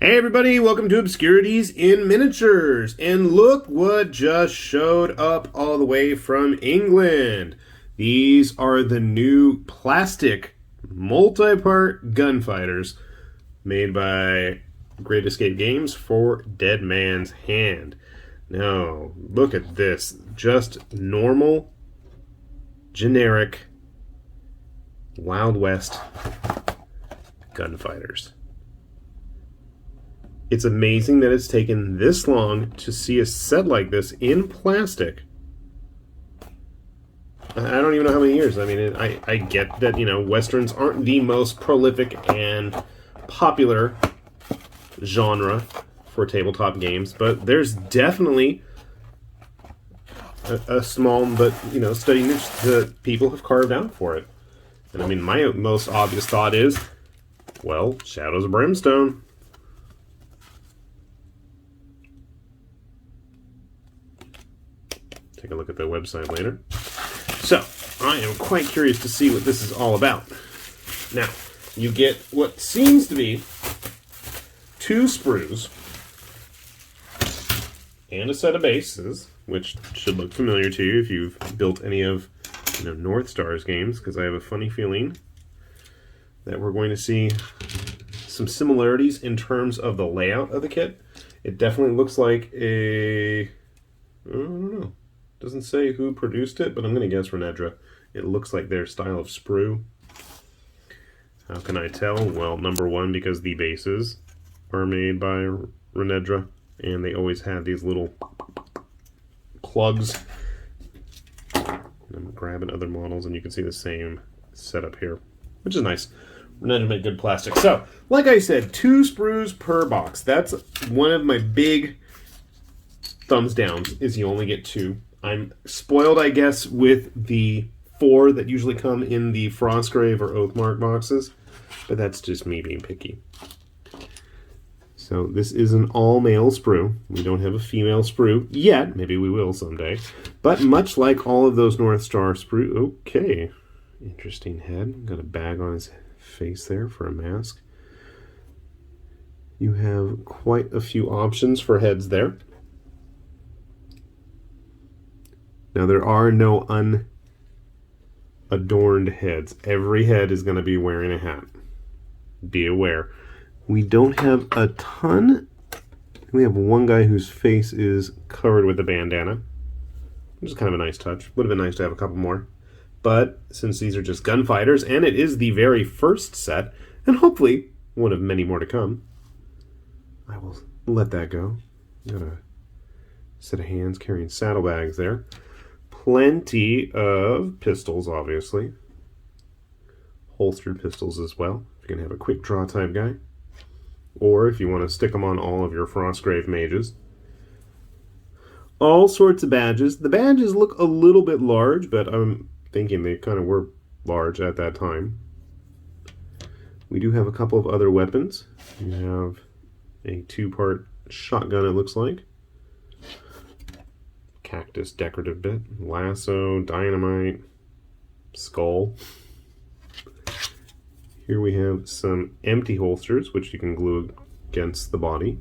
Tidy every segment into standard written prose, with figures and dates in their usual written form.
Hey everybody, welcome to Obscurities in Miniatures. And look what just showed up all the way from England. These are the new plastic multi-part gunfighters made by Great Escape Games for Dead Man's Hand. Now, look at this. Just normal, generic, Wild West gunfighters. It's amazing that it's taken this long to see a set like this in plastic. I don't even know how many years. I mean, I get that, Westerns aren't the most prolific and popular genre for tabletop games, but there's definitely a small but, steady niche that people have carved out for it. And I mean, my most obvious thought is, well, Shadows of Brimstone. Take a look at their website later. So, I am quite curious to see what this is all about. Now, you get what seems to be 2 sprues and a set of bases, which should look familiar to you if you've built any of Northstar's games, because I have a funny feeling that we're going to see some similarities in terms of the layout of the kit. It definitely looks like I don't know. Doesn't say who produced it, but I'm going to guess Renedra. It looks like their style of sprue. How can I tell? Well, number one, because the bases are made by Renedra, and they always have these little plugs. I'm grabbing other models, and you can see the same setup here, which is nice. Renedra made good plastic. So, like I said, 2 sprues per box. That's one of my big thumbs down, is you only get 2. I'm spoiled, I guess, with the 4 that usually come in the Frostgrave or Oathmark boxes, but that's just me being picky. So this is an all-male sprue. We don't have a female sprue yet. Maybe we will someday. But much like all of those Northstar sprue... Okay. Interesting head. Got a bag on his face there for a mask. You have quite a few options for heads there. Now, there are no unadorned heads. Every head is going to be wearing a hat. Be aware. We don't have a ton. We have one guy whose face is covered with a bandana, which is kind of a nice touch. Would have been nice to have a couple more. But since these are just gunfighters, and it is the very first set, and hopefully one of many more to come, I will let that go. Got a set of hands carrying saddlebags there. Plenty of pistols, obviously. Holstered pistols as well, if you're going to have a quick draw type guy. Or if you want to stick them on all of your Frostgrave mages. All sorts of badges. The badges look a little bit large, but I'm thinking they kind of were large at that time. We do have a couple of other weapons. You have a 2-part shotgun, it looks like. Cactus decorative bit, lasso, dynamite, skull. Here we have some empty holsters, which you can glue against the body.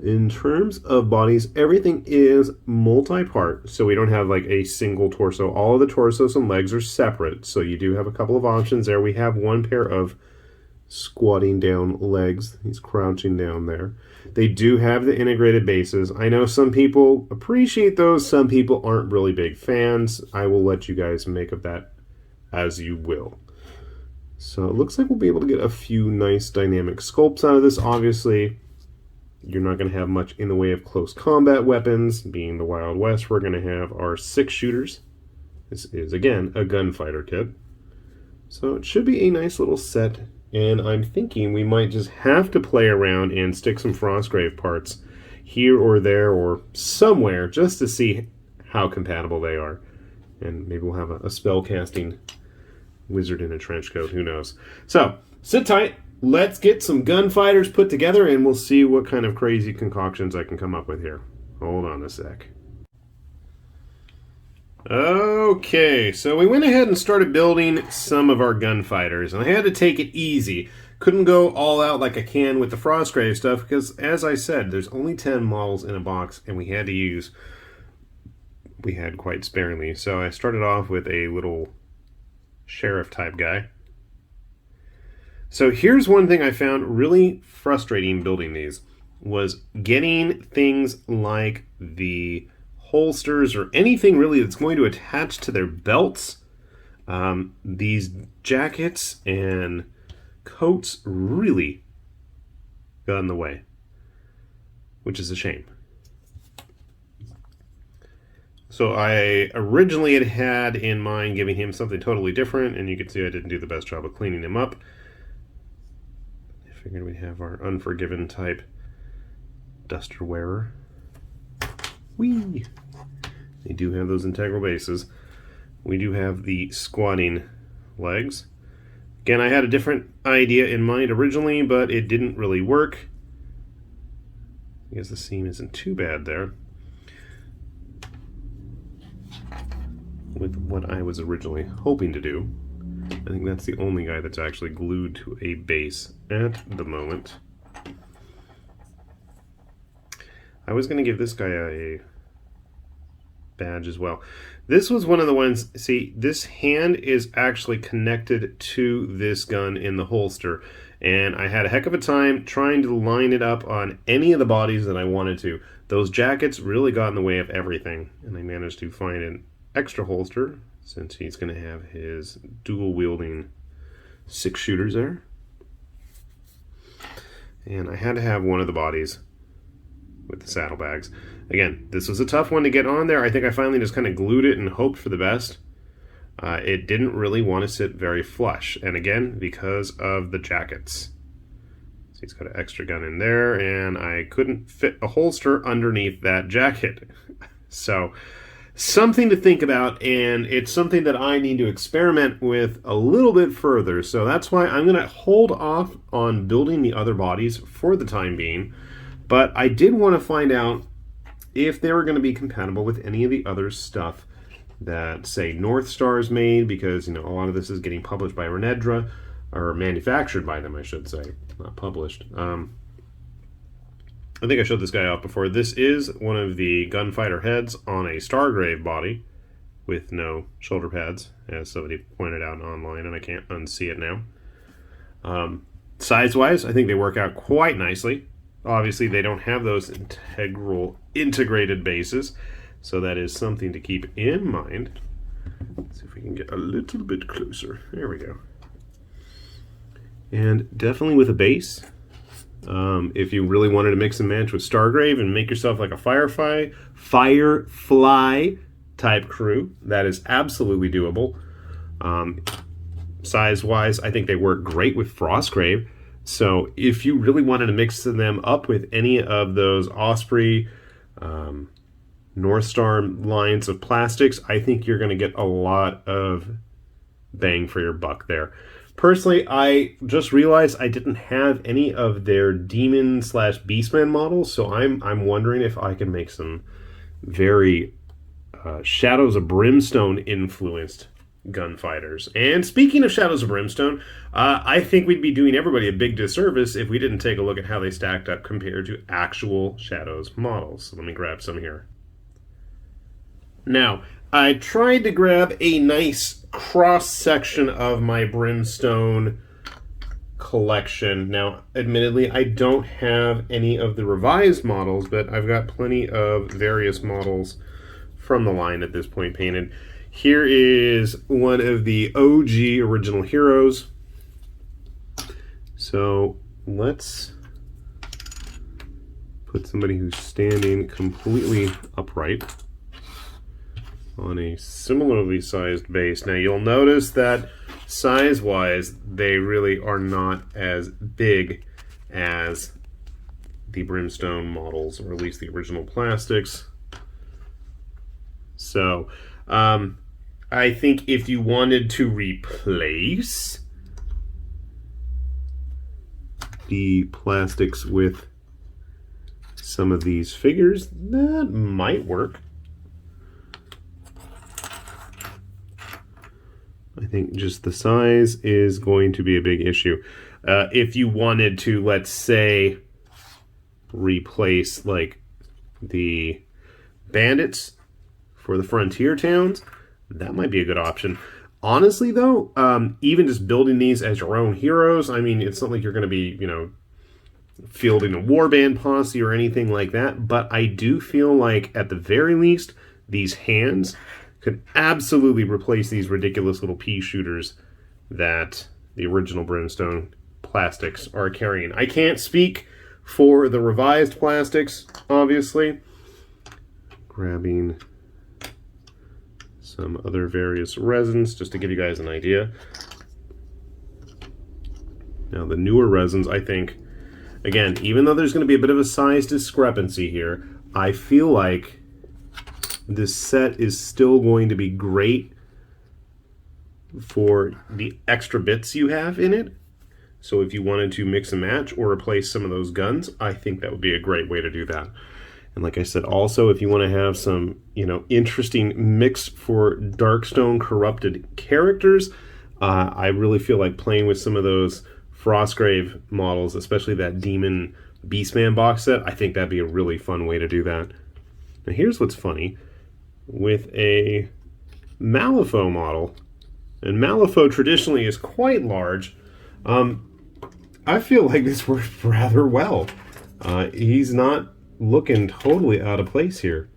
In terms of bodies, everything is multi-part, so we don't have like a single torso. All of the torsos and legs are separate, so you do have a couple of options there. We have one pair of squatting down legs. He's crouching down there. They do have the integrated bases. I know some people appreciate those, some people aren't really big fans. I will let you guys make of that as you will. So it looks like we'll be able to get a few nice dynamic sculpts out of this. Obviously, you're not going to have much in the way of close combat weapons. Being the Wild West, we're going to have our 6 shooters. This is, again, a gunfighter kit. So it should be a nice little set. And I'm thinking we might just have to play around and stick some Frostgrave parts here or there or somewhere just to see how compatible they are. And maybe we'll have a spellcasting wizard in a trench coat, who knows. So, sit tight, let's get some gunfighters put together and we'll see what kind of crazy concoctions I can come up with here. Hold on a sec. Okay, so we went ahead and started building some of our gunfighters, and I had to take it easy Couldn't go all out like I can with the Frostgrave stuff because, as I said, there's only 10 models in a box, and we had quite sparingly. So I started off with a little sheriff type guy. So here's one thing I found really frustrating building these was getting things like the holsters or anything really that's going to attach to their belts. These jackets and coats really got in the way, which is a shame. So I originally had in mind giving him something totally different, and you can see I didn't do the best job of cleaning him up. I figured we'd have our Unforgiven type duster wearer. Whee! They do have those integral bases. We do have the squatting legs. Again, I had a different idea in mind originally, but it didn't really work. I guess the seam isn't too bad there with what I was originally hoping to do. I think that's the only guy that's actually glued to a base at the moment. I was going to give this guy a badge as well. This was one of the ones, see, this hand is actually connected to this gun in the holster, and I had a heck of a time trying to line it up on any of the bodies that I wanted to. Those jackets really got in the way of everything, and I managed to find an extra holster since he's going to have his dual wielding 6 shooters there. And I had to have one of the bodies with the saddlebags. Again, this was a tough one to get on there. I think I finally just kind of glued it and hoped for the best. It didn't really want to sit very flush, and again, because of the jackets. So he's got an extra gun in there, and I couldn't fit a holster underneath that jacket. So something to think about, and it's something that I need to experiment with a little bit further. So that's why I'm going to hold off on building the other bodies for the time being. But I did want to find out if they were going to be compatible with any of the other stuff that, say, Northstar's made, because, you know, a lot of this is getting published by Renedra, or manufactured by them, I should say, not published. I think I showed this guy off before. This is one of the gunfighter heads on a Frostgrave body with no shoulder pads, as somebody pointed out online, and I can't unsee it now. Size-wise, I think they work out quite nicely. Obviously, they don't have those integrated bases, so that is something to keep in mind. Let's see if we can get a little bit closer. There we go. And definitely with a base. If you really wanted to mix and match with Frostgrave and make yourself like a Firefly type crew, that is absolutely doable. Size-wise, I think they work great with Frostgrave. So if you really wanted to mix them up with any of those Osprey, Northstar lines of plastics, I think you're going to get a lot of bang for your buck there. Personally, I just realized I didn't have any of their Demon/Beastman models, so I'm wondering if I can make some very Shadows of Brimstone influenced gunfighters. And speaking of Shadows of Brimstone, I think we'd be doing everybody a big disservice if we didn't take a look at how they stacked up compared to actual Shadows models. So let me grab some here. Now, I tried to grab a nice cross-section of my Brimstone collection. Now, admittedly, I don't have any of the revised models, but I've got plenty of various models from the line at this point painted. Here is one of the OG original heroes. So let's put somebody who's standing completely upright on a similarly sized base. Now you'll notice that size-wise, they really are not as big as the Brimstone models, or at least the original plastics. So, I think if you wanted to replace the plastics with some of these figures, that might work. I think just the size is going to be a big issue. If you wanted to, let's say, replace like the bandits for the frontier towns, that might be a good option. Honestly, though, even just building these as your own heroes, I mean, it's not like you're going to be, fielding a warband posse or anything like that, but I do feel like, at the very least, these hands could absolutely replace these ridiculous little pea shooters that the original Brimstone plastics are carrying. I can't speak for the revised plastics, obviously. Grabbing some other various resins just to give you guys an idea. Now, the newer resins, I think, again, even though there's going to be a bit of a size discrepancy here, I feel like this set is still going to be great for the extra bits you have in it. So if you wanted to mix and match or replace some of those guns, I think that would be a great way to do that. And like I said, also, if you want to have some, interesting mix for Darkstone corrupted characters, I really feel like playing with some of those Frostgrave models, especially that Demon Beastman box set. I think that'd be a really fun way to do that. Now here's what's funny. With a Malifaux model, and Malifaux traditionally is quite large, I feel like this works rather well. He's not looking totally out of place here.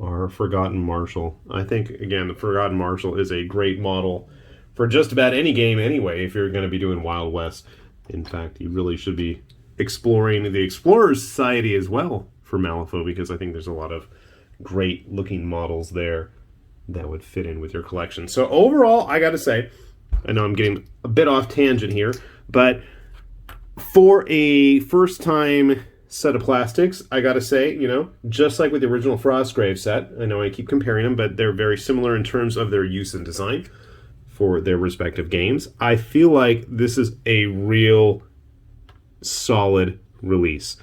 Our Forgotten Marshal. I think, again, the Forgotten Marshal is a great model for just about any game anyway, if you're going to be doing Wild West. In fact, you really should be exploring the Explorers Society as well for Malifaux, because I think there's a lot of great looking models there that would fit in with your collection. So overall, I gotta say, I know I'm getting a bit off tangent here, but for a first time set of plastics, I gotta say, just like with the original Frostgrave set, I know I keep comparing them, but they're very similar in terms of their use and design for their respective games. I feel like this is a real solid release.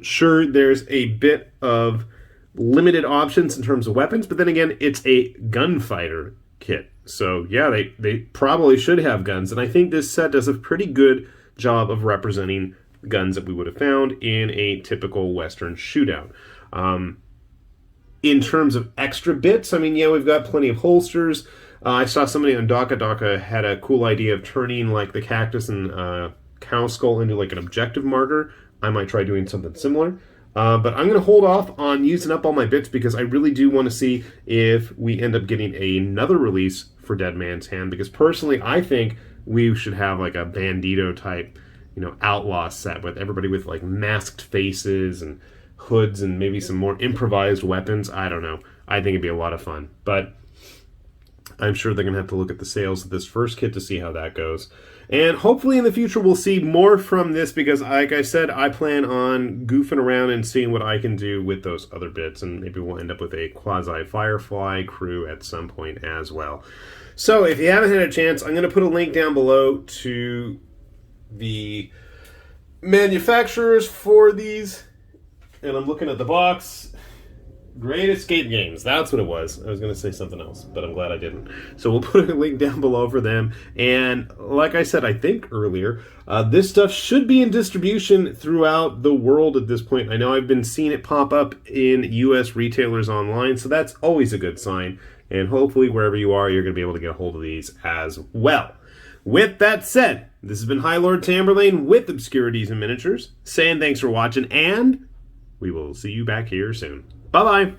Sure, there's a bit of limited options in terms of weapons, but then again, it's a gunfighter kit. So yeah, they probably should have guns, and I think this set does a pretty good job of representing guns that we would have found in a typical Western shootout. In terms of extra bits, I mean, yeah, we've got plenty of holsters. I saw somebody on Daka had a cool idea of turning like the cactus and cow skull into like an objective marker. I might try doing something similar. But I'm going to hold off on using up all my bits because I really do want to see if we end up getting another release for Dead Man's Hand. Because personally, I think we should have like a Bandito type, outlaw set with everybody with like masked faces and hoods and maybe some more improvised weapons. I don't know. I think it'd be a lot of fun. But I'm sure they're going to have to look at the sales of this first kit to see how that goes. And hopefully in the future we'll see more from this because, like I said, I plan on goofing around and seeing what I can do with those other bits. And maybe we'll end up with a quasi-Firefly crew at some point as well. So if you haven't had a chance, I'm going to put a link down below to the manufacturers for these. And I'm looking at the box. Great Escape Games. That's what it was. I was going to say something else, but I'm glad I didn't. So we'll put a link down below for them. And like I said, I think earlier, this stuff should be in distribution throughout the world at this point. I know I've been seeing it pop up in U.S. retailers online, so that's always a good sign. And hopefully, wherever you are, you're going to be able to get a hold of these as well. With that said, this has been High Lord Tamberlane with Obscurities and Miniatures, saying thanks for watching, and we will see you back here soon. Bye-bye.